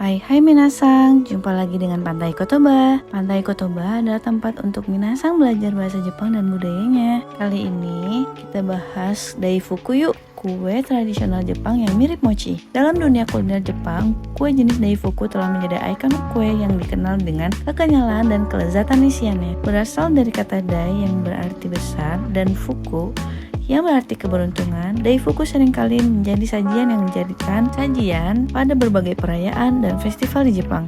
Hai minasang, jumpa lagi dengan Pantai Kotoba. Pantai Kotoba adalah tempat untuk minasang belajar bahasa Jepang dan budayanya. Kali ini kita bahas daifuku yuk, kue tradisional Jepang yang mirip mochi. Dalam dunia kuliner Jepang, kue jenis daifuku telah menjadi ikon kue yang dikenal dengan kekenyalan dan kelezatan isiannya. Berasal dari kata dai yang berarti besar dan fuku yang berarti keberuntungan, daifuku seringkali menjadi sajian yang dijadikan sajian pada berbagai perayaan dan festival di Jepang.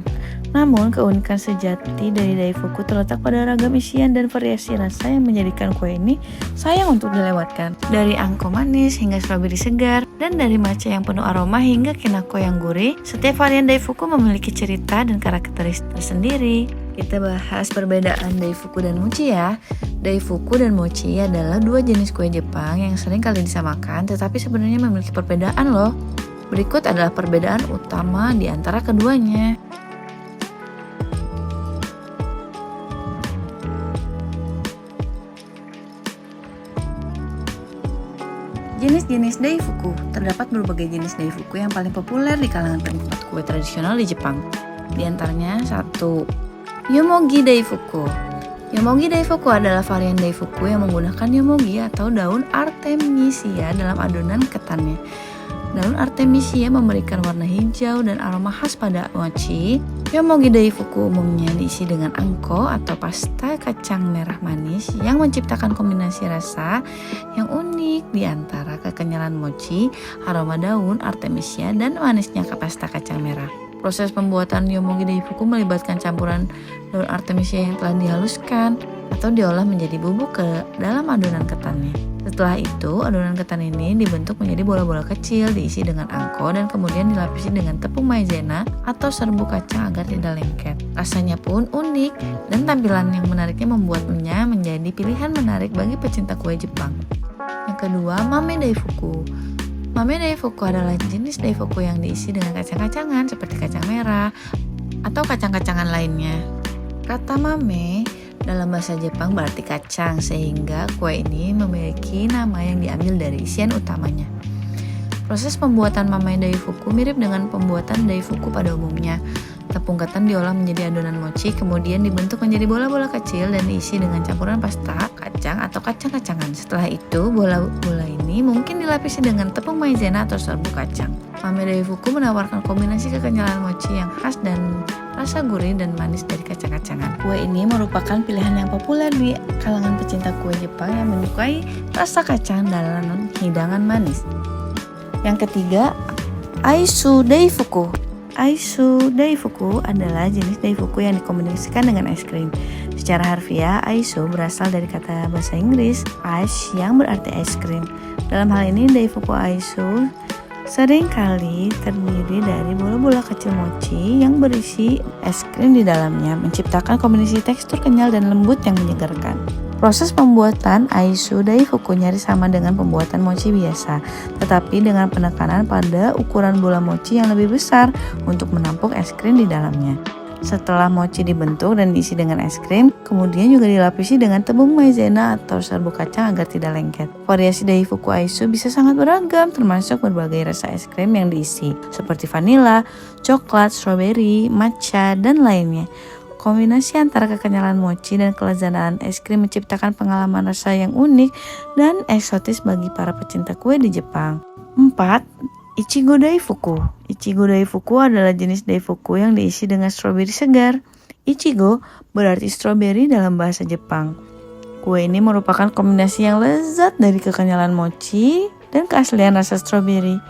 Namun, keunikan sejati dari daifuku terletak pada ragam isian dan variasi rasa yang menjadikan kue ini sayang untuk dilewatkan. Dari angko manis hingga stroberi segar, dan dari matcha yang penuh aroma hingga kinako yang gurih, setiap varian daifuku memiliki cerita dan karakteristik tersendiri. Kita bahas perbedaan daifuku dan mochi ya. Daifuku dan mochi adalah dua jenis kue Jepang yang sering kali disamakan, tetapi sebenarnya memiliki perbedaan loh. Berikut adalah perbedaan utama di antara keduanya. Jenis-jenis daifuku. Terdapat berbagai jenis daifuku yang paling populer di kalangan penikmat kue tradisional di Jepang. Di antaranya 1. Yomogi daifuku. Yomogi daifuku adalah varian daifuku yang menggunakan yomogi atau daun artemisia dalam adonan ketannya. Daun artemisia memberikan warna hijau dan aroma khas pada mochi. Yomogi daifuku umumnya diisi dengan angko atau pasta kacang merah manis yang menciptakan kombinasi rasa yang unik di antara kekenyalan mochi, aroma daun artemisia, dan manisnya pasta kacang merah. Proses pembuatan yomogi daifuku melibatkan campuran daun artemisia yang telah dihaluskan atau diolah menjadi bubuk ke dalam adonan ketannya. Setelah itu, adonan ketan ini dibentuk menjadi bola-bola kecil diisi dengan angko dan kemudian dilapisi dengan tepung maizena atau serbuk kacang agar tidak lengket. Rasanya pun unik dan tampilan yang menariknya membuatnya menjadi pilihan menarik bagi pecinta kue Jepang. Yang kedua, mame daifuku. Mame daifuku adalah jenis daifuku yang diisi dengan kacang-kacangan seperti kacang merah atau kacang-kacangan lainnya. Kata mame dalam bahasa Jepang berarti kacang, sehingga kue ini memiliki nama yang diambil dari isian utamanya. Proses pembuatan mame daifuku mirip dengan pembuatan daifuku pada umumnya. Tepung ketan diolah menjadi adonan mochi, kemudian dibentuk menjadi bola-bola kecil dan diisi dengan campuran pasta, kacang, atau kacang-kacangan. Setelah itu, bola-bola ini mungkin dilapisi dengan tepung maizena atau serbuk kacang. Mame daifuku menawarkan kombinasi kekenyalan mochi yang khas dan rasa gurih dan manis dari kacang-kacangan. Kue ini merupakan pilihan yang populer di kalangan pecinta kue Jepang yang menyukai rasa kacang dalam hidangan manis. Yang ketiga, aisu daifuku. Aisu daifuku adalah jenis daifuku yang dikombinasikan dengan es krim. Secara harfiah, aisu berasal dari kata bahasa Inggris ice yang berarti es krim. Dalam hal ini, daifuku aisu sering kali terdiri dari bola-bola kecil mochi yang berisi es krim di dalamnya, menciptakan kombinasi tekstur kenyal dan lembut yang menyegarkan. Proses pembuatan aisu daifuku nyaris sama dengan pembuatan mochi biasa, tetapi dengan penekanan pada ukuran bola mochi yang lebih besar untuk menampung es krim di dalamnya. Setelah mochi dibentuk dan diisi dengan es krim, kemudian juga dilapisi dengan tepung maizena atau serbuk kacang agar tidak lengket. Variasi daifuku aisu bisa sangat beragam, termasuk berbagai rasa es krim yang diisi, seperti vanila, coklat, stroberi, matcha, dan lainnya. Kombinasi antara kekenyalan mochi dan kelezatan es krim menciptakan pengalaman rasa yang unik dan eksotis bagi para pecinta kue di Jepang. 4. Ichigo daifuku. Ichigo daifuku adalah jenis daifuku yang diisi dengan stroberi segar. Ichigo berarti stroberi dalam bahasa Jepang. Kue ini merupakan kombinasi yang lezat dari kekenyalan mochi dan keaslian rasa stroberi.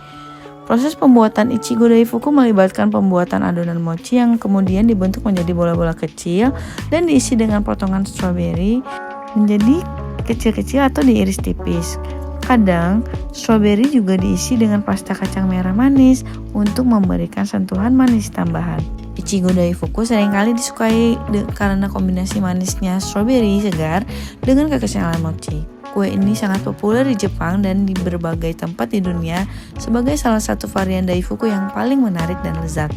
Proses pembuatan ichigo daifuku melibatkan pembuatan adonan mochi yang kemudian dibentuk menjadi bola-bola kecil dan diisi dengan potongan stroberi menjadi kecil-kecil atau diiris tipis. Kadang, stroberi juga diisi dengan pasta kacang merah manis untuk memberikan sentuhan manis tambahan. Ichigo daifuku seringkali disukai karena kombinasi manisnya stroberi segar dengan kekenyalan mochi. Kue ini sangat populer di Jepang dan di berbagai tempat di dunia sebagai salah satu varian daifuku yang paling menarik dan lezat.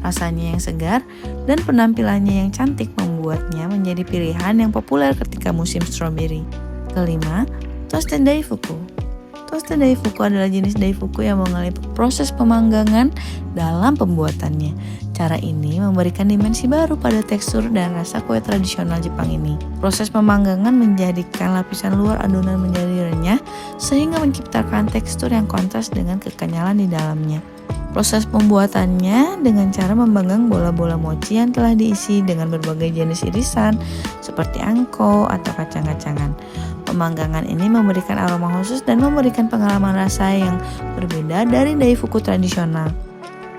Rasanya yang segar dan penampilannya yang cantik membuatnya menjadi pilihan yang populer ketika musim stroberi. Kelima, toasted daifuku. Toasted daifuku adalah jenis daifuku yang mengalami proses pemanggangan dalam pembuatannya. Cara ini memberikan dimensi baru pada tekstur dan rasa kue tradisional Jepang ini. Proses pemanggangan menjadikan lapisan luar adonan menjadi renyah sehingga menciptakan tekstur yang kontras dengan kekenyalan di dalamnya. Proses pembuatannya dengan cara memanggang bola-bola mochi yang telah diisi dengan berbagai jenis irisan seperti angko atau kacang-kacangan. Pemanggangan ini memberikan aroma khusus dan memberikan pengalaman rasa yang berbeda dari daifuku tradisional.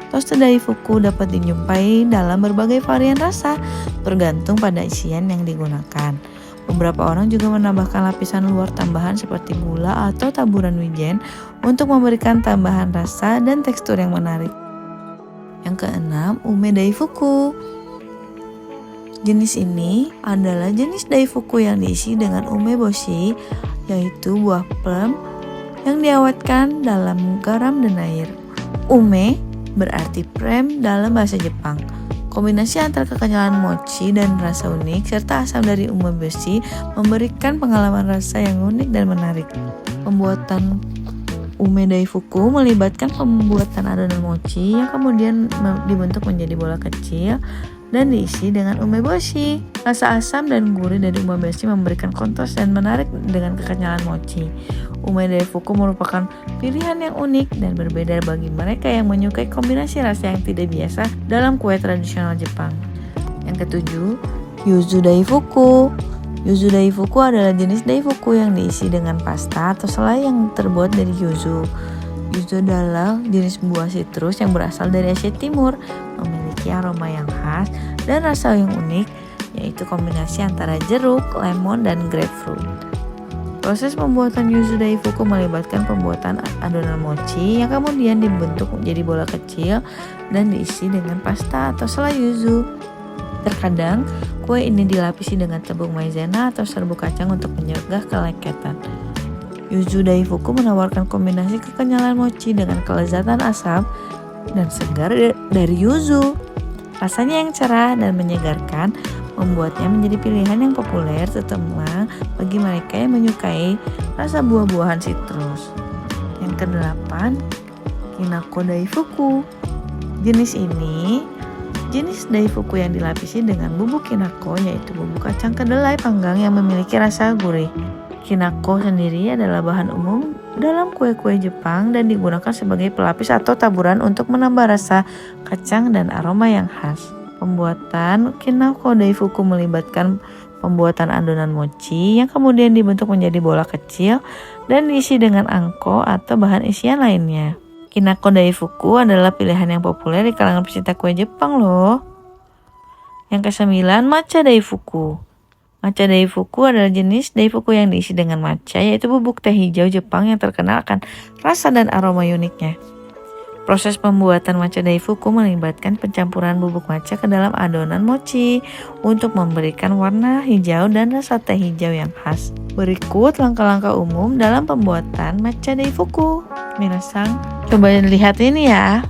Toasted daifuku dapat dijumpai dalam berbagai varian rasa, bergantung pada isian yang digunakan. Beberapa orang juga menambahkan lapisan luar tambahan seperti gula atau taburan wijen untuk memberikan tambahan rasa dan tekstur yang menarik. Yang keenam, ume daifuku. Jenis ini adalah jenis daifuku yang diisi dengan umeboshi, yaitu buah plum yang diawetkan dalam garam dan air. Ume berarti prem dalam bahasa Jepang. Kombinasi antara kekenyalan mochi dan rasa unik serta asam dari umeboshi memberikan pengalaman rasa yang unik dan menarik. Pembuatan ume daifuku melibatkan pembuatan adonan mochi yang kemudian dibentuk menjadi bola kecil dan diisi dengan umeboshi. Rasa asam dan gurih dari umeboshi memberikan kontras dan menarik dengan kekenyalan mochi. Ume daifuku merupakan pilihan yang unik dan berbeda bagi mereka yang menyukai kombinasi rasa yang tidak biasa dalam kue tradisional Jepang. Yang ketujuh, yuzu daifuku. Yuzu daifuku adalah jenis daifuku yang diisi dengan pasta atau selai yang terbuat dari yuzu. Yuzu adalah jenis buah sitrus yang berasal dari Asia Timur, memiliki aroma yang khas dan rasa yang unik, yaitu kombinasi antara jeruk, lemon, dan grapefruit. Proses pembuatan yuzu daifuku melibatkan pembuatan adonan mochi yang kemudian dibentuk menjadi bola kecil dan diisi dengan pasta atau selai yuzu. Terkadang, kue ini dilapisi dengan tepung maizena atau serbuk kacang untuk mencegah keleketan. Yuzu daifuku menawarkan kombinasi kekenyalan mochi dengan kelezatan asam dan segar dari yuzu. Rasanya yang cerah dan menyegarkan membuatnya menjadi pilihan yang populer terutama bagi mereka yang menyukai rasa buah-buahan sitrus. Yang kedelapan, kinako daifuku. Jenis daifuku yang dilapisi dengan bubuk kinako, yaitu bubuk kacang kedelai panggang yang memiliki rasa gurih. Kinako sendiri adalah bahan umum dalam kue-kue Jepang dan digunakan sebagai pelapis atau taburan untuk menambah rasa kacang dan aroma yang khas. Pembuatan kinako daifuku melibatkan pembuatan adonan mochi yang kemudian dibentuk menjadi bola kecil dan diisi dengan angko atau bahan isian lainnya. Kinako daifuku adalah pilihan yang populer di kalangan pecinta kue Jepang loh. Yang kesembilan, matcha daifuku. Matcha daifuku adalah jenis daifuku yang diisi dengan matcha, yaitu bubuk teh hijau Jepang yang terkenal akan rasa dan aroma uniknya. Proses pembuatan matcha daifuku melibatkan pencampuran bubuk matcha ke dalam adonan mochi untuk memberikan warna hijau dan rasa teh hijau yang khas. Berikut langkah-langkah umum dalam pembuatan matcha daifuku. Minasang, coba lihat ini ya.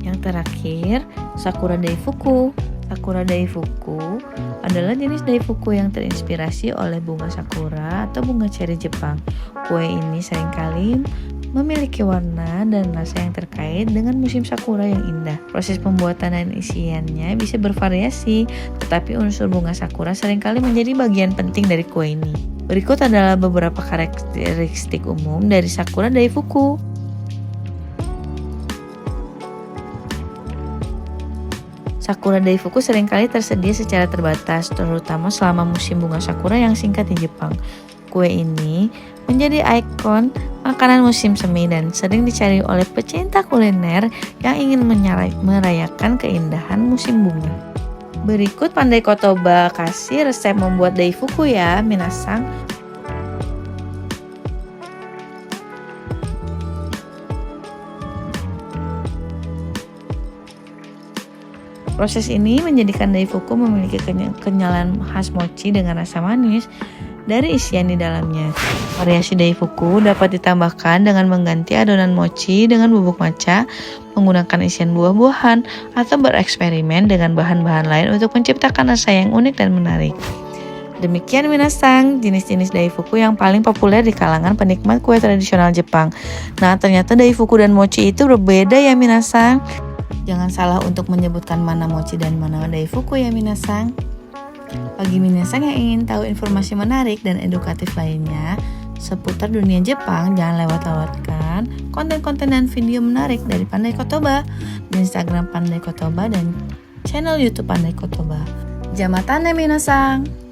Yang terakhir, sakura daifuku. Sakura daifuku adalah jenis daifuku yang terinspirasi oleh bunga sakura atau bunga ceri Jepang. Kue ini seringkali memiliki warna dan rasa yang terkait dengan musim sakura yang indah. Proses pembuatan dan isiannya bisa bervariasi, tetapi unsur bunga sakura seringkali menjadi bagian penting dari kue ini. Berikut adalah beberapa karakteristik umum dari sakura daifuku. Sakura daifuku seringkali tersedia secara terbatas, terutama selama musim bunga sakura yang singkat di Jepang. Kue ini menjadi ikon makanan musim semi dan sering dicari oleh pecinta kuliner yang ingin merayakan keindahan musim bunga. Berikut Pandai Kotoba kasih resep membuat daifuku ya, minasang. Proses ini menjadikan daifuku memiliki kenyalan khas mochi dengan rasa manis dari isian di dalamnya. Variasi daifuku dapat ditambahkan dengan mengganti adonan mochi dengan bubuk matcha, menggunakan isian buah-buahan, atau bereksperimen dengan bahan-bahan lain untuk menciptakan rasa yang unik dan menarik. Demikian minasang, jenis-jenis daifuku yang paling populer di kalangan penikmat kue tradisional Jepang. Nah, ternyata daifuku dan mochi itu berbeda ya minasang. Jangan salah untuk menyebutkan mana mochi dan mana daifuku ya minasang. Bagi minasang yang ingin tahu informasi menarik dan edukatif lainnya seputar dunia Jepang, jangan lewatkan konten-konten dan video menarik dari Pandai Kotoba di Instagram Pandai Kotoba dan channel YouTube Pandai Kotoba. Jamatane minasang.